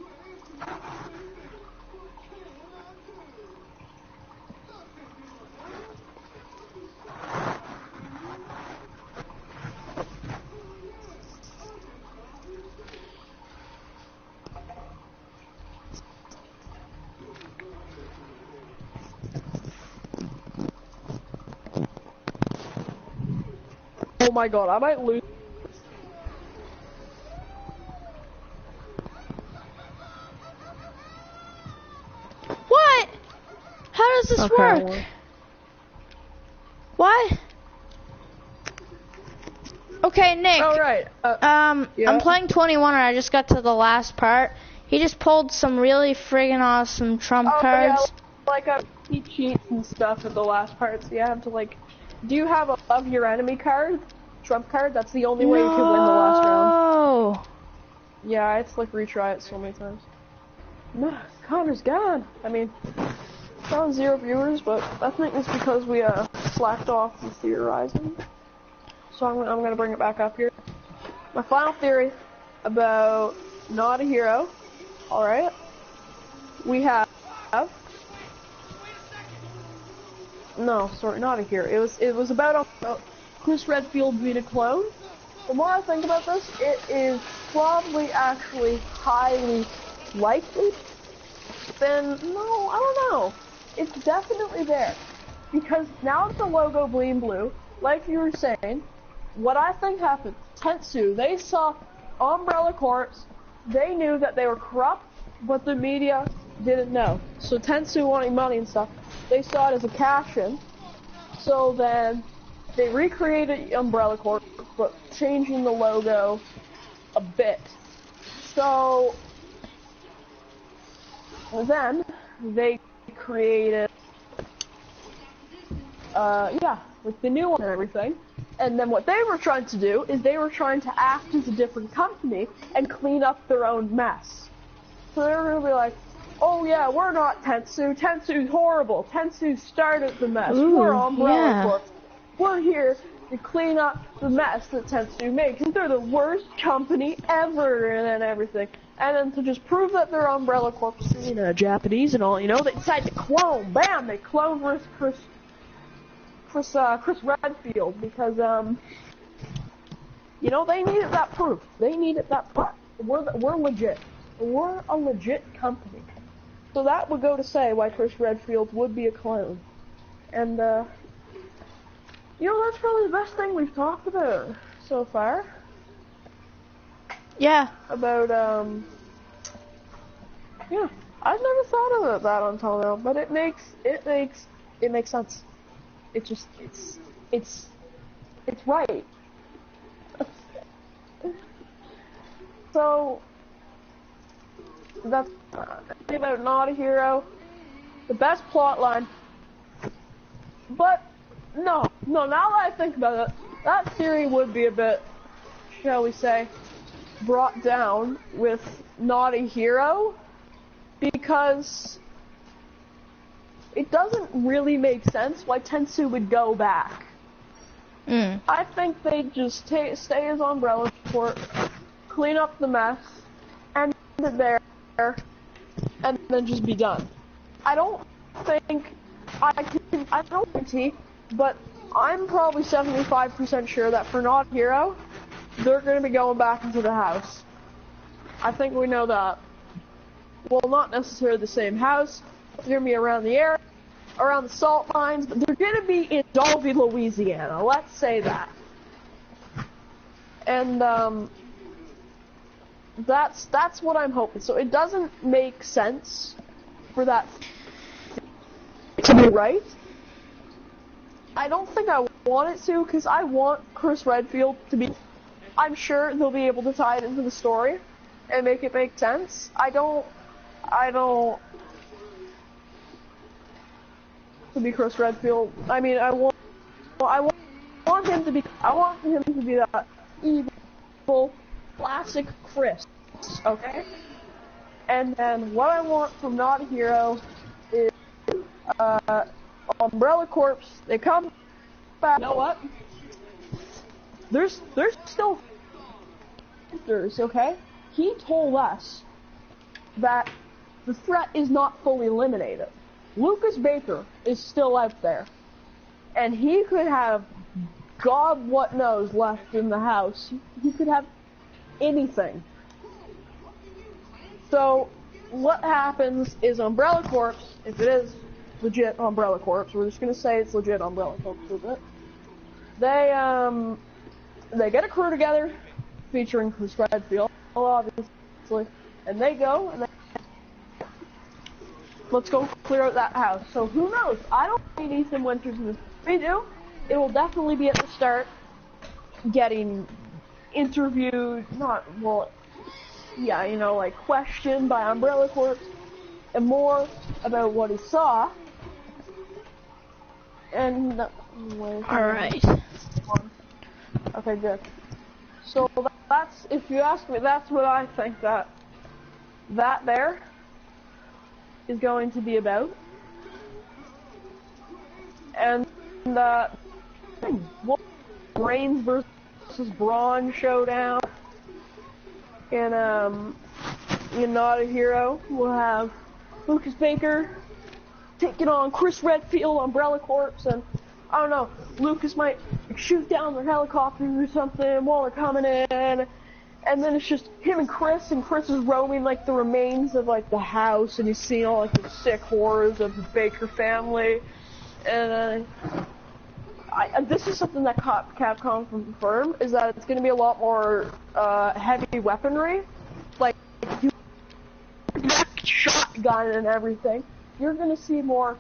Oh my god, I might lose. What? How does this work? What? Okay, Nick. Oh, right. Yeah. I'm playing 21 and I just got to the last part. He just pulled some really friggin' awesome trump cards. Yeah, like he cheats and stuff at the last part, so you have to like, do you have a love your enemy card? Trump card? That's the only way you can win the last round. Oh. Yeah, I had to like retry it so many times. No, Connor's gone. I mean, found 0 viewers, but I think it's because we slacked off with theorizing. So I'm gonna bring it back up here. My final theory about not a hero. All right, we have. No, sorry, not a hero. It was about Chris Redfield being a clone. The more I think about this, it is probably actually highly likely. Then no, I don't know. It's definitely there because now that the logo bleeding blue, like you were saying, what I think happened. Tensu, they saw Umbrella Corps. They knew that they were corrupt, but the media didn't know. So Tensu wanting money and stuff, they saw it as a cash-in. So then they recreated Umbrella Corp, but changing the logo a bit. So then they created, with the new one and everything. And then what they were trying to do is they were trying to act as a different company and clean up their own mess. So they were going to be like, oh yeah, we're not Tensu. Tensu's horrible. Tensu started the mess. Ooh, we're Umbrella yeah. Corp. We're here to clean up the mess that Tensu made because they're the worst company ever and everything. And then to just prove that they're Umbrella Corp, you know, Japanese and all, you know, they decided to clone. Bam! They cloned Chris Redfield because, you know, they needed that proof. They needed that proof. We're legit. We're a legit company. So that would go to say why Chris Redfield would be a clone. And, you know, that's probably the best thing we've talked about so far. Yeah. About, yeah. I've never thought about that until now, but it makes sense. It's right. So, that's about not a hero. the best plot line. But no, now that I think about it, that theory would be a bit, shall we say, brought down with Not a Hero, because it doesn't really make sense why Tensu would go back. I think they'd just stay as Umbrella Corp, clean up the mess, end it there, and then just be done. I don't guarantee, but I'm probably 75% sure that for Not a Hero, they're going to be going back into the house. I think we know that. Well, not necessarily the same house. They're going to be around the area, around the salt mines, but they're going to be in Dalby, Louisiana. Let's say that. And that's what I'm hoping. So it doesn't make sense for that to be right. I don't think I want it to, because I want Chris Redfield to be... I'm sure they'll be able to tie it into the story and make it make sense. I don't to be Chris Redfield. I mean, I want him to be that evil classic Chris, okay? And then what I want from Not a Hero is Umbrella Corps. They come back. You know what? There's still factors, okay? He told us that the threat is not fully eliminated. Lucas Baker is still out there, and he could have God what knows left in the house. He could have anything. So what happens is Umbrella Corps, if it is legit Umbrella Corps, we're just gonna say it's legit Umbrella Corps, isn't it? They get a crew together, featuring Chris Redfield, obviously, and they go and let's go clear out that house. So who knows? I don't think Ethan Winters in this. If they do, it will definitely be at the start, getting interviewed, questioned by Umbrella Corps, and more about what he saw. And Alright. Okay, good. So that's, if you ask me, that's what I think that there is going to be about. And Brains versus Brawn showdown. In Not a Hero, we'll have Lucas Baker taking on Chris Redfield, Umbrella Corps, and I don't know, Lucas might shoot down their helicopter or something while they're coming in, and then it's just him and Chris is roaming like the remains of like the house, and he's seeing all like the sick horrors of the Baker family, and this is something that Capcom confirmed, is that it's going to be a lot more heavy weaponry, like shotgun and everything. You're going to see more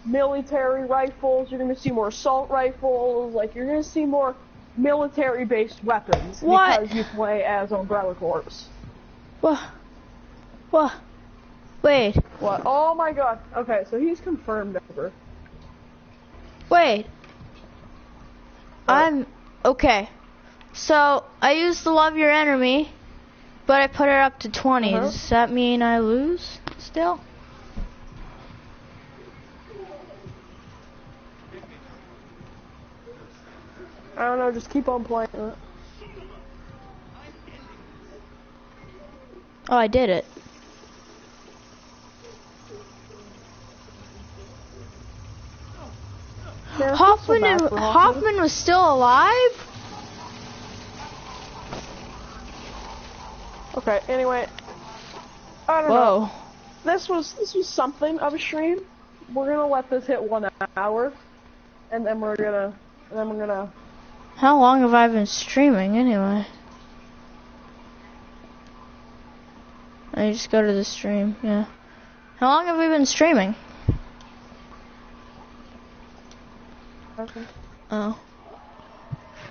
military rifles, you're going to see more assault rifles, like you're going to see more military-based weapons. What? Because you play as Umbrella Corps. What? Wait. What? Oh my god. Okay, so he's confirmed over. Wait. Okay. So, I used to love your enemy, but I put it up to 20. Does that mean I lose still? I don't know, just keep on playing it. Oh, I did it. Yeah, Hoffman was still alive? Okay, anyway. I don't know. This was something of a stream. We're gonna let this hit 1 hour, and then we're gonna How long have I been streaming anyway? I just go to the stream, yeah. How long have we been streaming? Okay. Oh.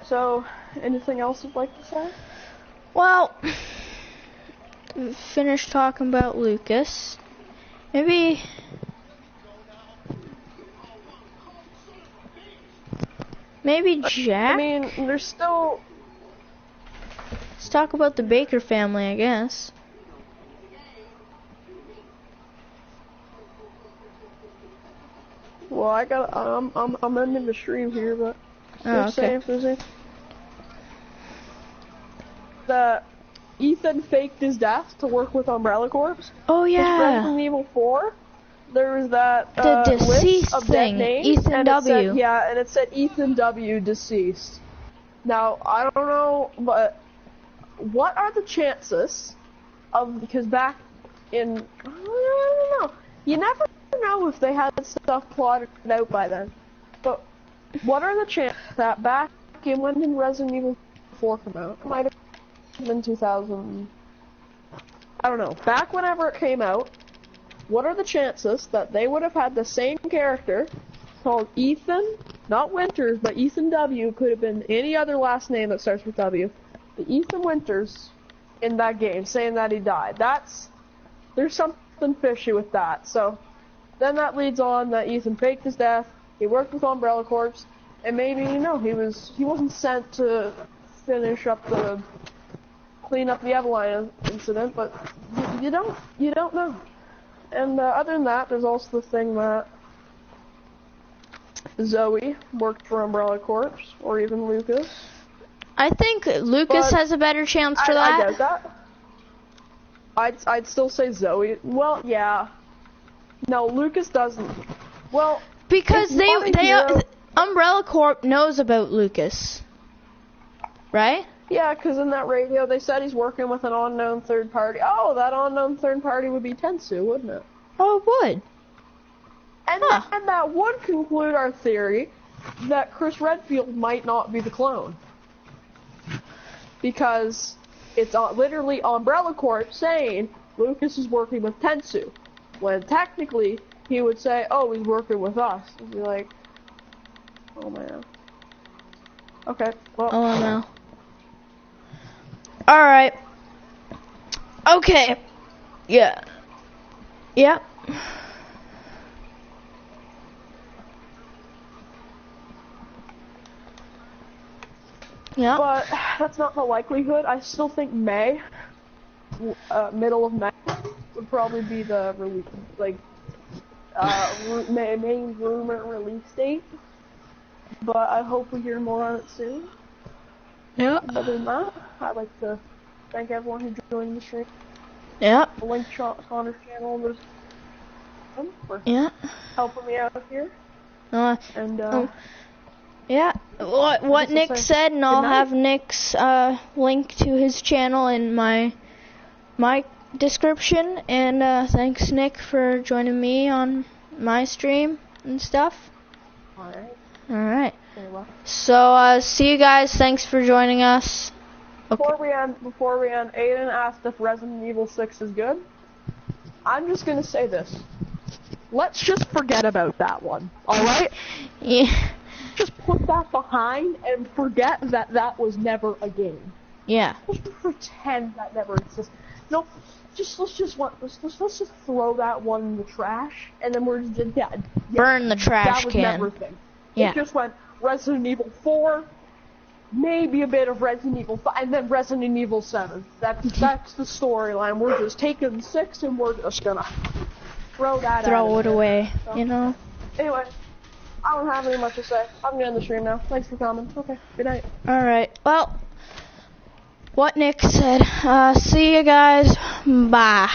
So, anything else you'd like to say? Well, we finished talking about Lucas. Maybe Maybe Jack? I mean, there's still... Let's talk about the Baker family, I guess. Well, I'm ending the stream here, but... Oh, okay. The Ethan faked his death to work with Umbrella Corps. Oh, In yeah. Resident Evil 4, there was that The list deceased of thing, dead names, Ethan and W. It said, yeah, and it said Ethan W. deceased. Now, I don't know, but what are the chances of, because back in, I don't know, you never know if they had stuff plotted out by then, but what are the chances that back in when did Resident Evil 4 come out? It might have been 2000, I don't know, back whenever it came out, what are the chances that they would have had the same character called Ethan, not Winters, but Ethan W, could have been any other last name that starts with W, the Ethan Winters in that game, saying that he died. There's something fishy with that. So then that leads on that Ethan faked his death, he worked with Umbrella Corps, and maybe, you know, he wasn't sent to clean up the Eveline incident, but you don't know. And other than that, there's also the thing that Zoe worked for Umbrella Corps, or even Lucas. I think Lucas has a better chance for that. I doubt that. I'd still say Zoe. Well, yeah. No, Lucas doesn't. Well, because Umbrella Corp knows about Lucas, right? Yeah, because in that radio they said he's working with an unknown third party. Oh, that unknown third party would be Tensu, wouldn't it? Oh, it would. And, and that would conclude our theory that Chris Redfield might not be the clone. Because it's literally Umbrella Corp saying Lucas is working with Tensu, when technically he would say, oh, he's working with us. And be like, oh man. Okay, well. Oh no. Alright. Okay. Yeah. Yep. Yeah. But that's not the likelihood. I still think May, middle of May, would probably be the release, main rumor release date. But I hope we hear more on it soon. Yeah. Other than that, I'd like to thank everyone who joined the stream. Yeah. The link to Connor's channel was for helping me out here. Yeah. What Nick said, and I'll have Nick's link to his channel in my description. And thanks, Nick, for joining me on my stream and stuff. Alright. So, see you guys. Thanks for joining us. Okay. Before we end, Aiden asked if Resident Evil 6 is good. I'm just gonna say this. Let's just forget about that one, alright? Yeah. Just put that behind and forget that that was never a game. Yeah. Just pretend that never existed. No, let's just throw that one in the trash, and then we're just burn the trash that was can. Never a thing. Yeah. It just went Resident Evil 4, maybe a bit of Resident Evil 5, and then Resident Evil 7. That's the storyline. We're just taking 6 and we're just gonna throw it away, so, you know? Anyway, I don't have any much to say. I'm gonna end the stream now. Thanks for coming. Okay, good night. Alright, well, what Nick said. See you guys. Bye.